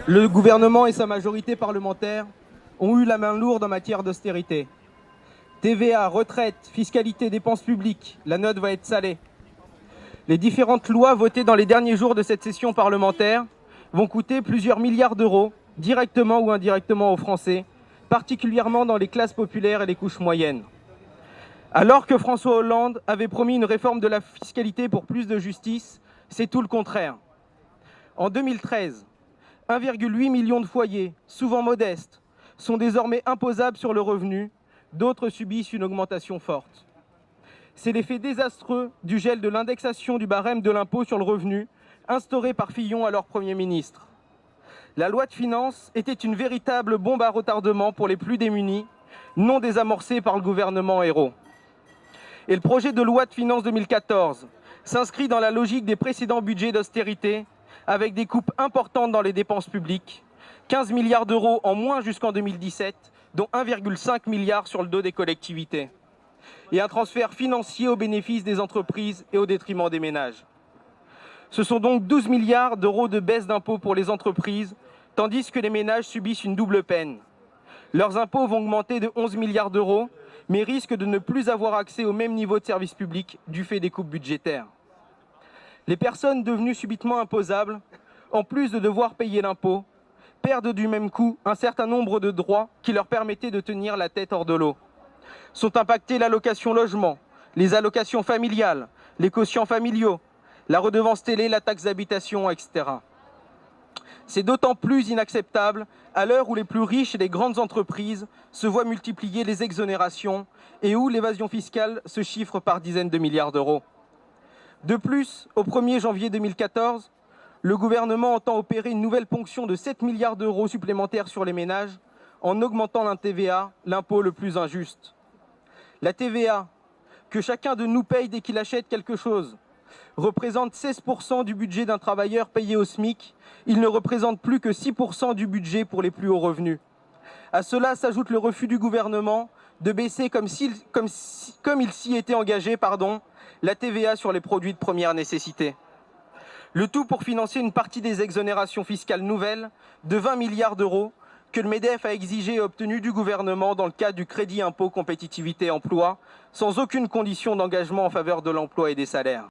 Le gouvernement et sa majorité parlementaire ont eu la main lourde en matière d'austérité. TVA, retraite, fiscalité, dépenses publiques, la note va être salée. Les différentes lois votées dans les derniers jours de cette session parlementaire vont coûter plusieurs milliards d'euros, directement ou indirectement aux Français, particulièrement dans les classes populaires et les couches moyennes. Alors que François Hollande avait promis une réforme de la fiscalité pour plus de justice, c'est tout le contraire. En 2013, 1,8 million de foyers, souvent modestes, sont désormais imposables sur le revenu, d'autres subissent une augmentation forte. C'est l'effet désastreux du gel de l'indexation du barème de l'impôt sur le revenu, instauré par Fillon alors Premier ministre. La loi de finances était une véritable bombe à retardement pour les plus démunis, non désamorcée par le gouvernement Ayrault. Et le projet de loi de finances 2014 s'inscrit dans la logique des précédents budgets d'austérité, avec des coupes importantes dans les dépenses publiques, 15 milliards d'euros en moins jusqu'en 2017, dont 1,5 milliard sur le dos des collectivités, et un transfert financier au bénéfice des entreprises et au détriment des ménages. Ce sont donc 12 milliards d'euros de baisse d'impôts pour les entreprises, tandis que les ménages subissent une double peine. Leurs impôts vont augmenter de 11 milliards d'euros, mais risquent de ne plus avoir accès au même niveau de service public du fait des coupes budgétaires. Les personnes devenues subitement imposables, en plus de devoir payer l'impôt, perdent du même coup un certain nombre de droits qui leur permettaient de tenir la tête hors de l'eau. Sont impactées l'allocation logement, les allocations familiales, les quotients familiaux, la redevance télé, la taxe d'habitation, etc. C'est d'autant plus inacceptable à l'heure où les plus riches et les grandes entreprises se voient multiplier les exonérations et où l'évasion fiscale se chiffre par dizaines de milliards d'euros. De plus, au 1er janvier 2014, le gouvernement entend opérer une nouvelle ponction de 7 milliards d'euros supplémentaires sur les ménages en augmentant la TVA, l'impôt le plus injuste. La TVA, que chacun de nous paye dès qu'il achète quelque chose, représente 16% du budget d'un travailleur payé au SMIC. Il ne représente plus que 6% du budget pour les plus hauts revenus. À cela s'ajoute le refus du gouvernement de baisser, comme il s'y était engagé, la TVA sur les produits de première nécessité. Le tout pour financer une partie des exonérations fiscales nouvelles de 20 milliards d'euros que le MEDEF a exigé et obtenu du gouvernement dans le cadre du crédit impôt compétitivité emploi, sans aucune condition d'engagement en faveur de l'emploi et des salaires.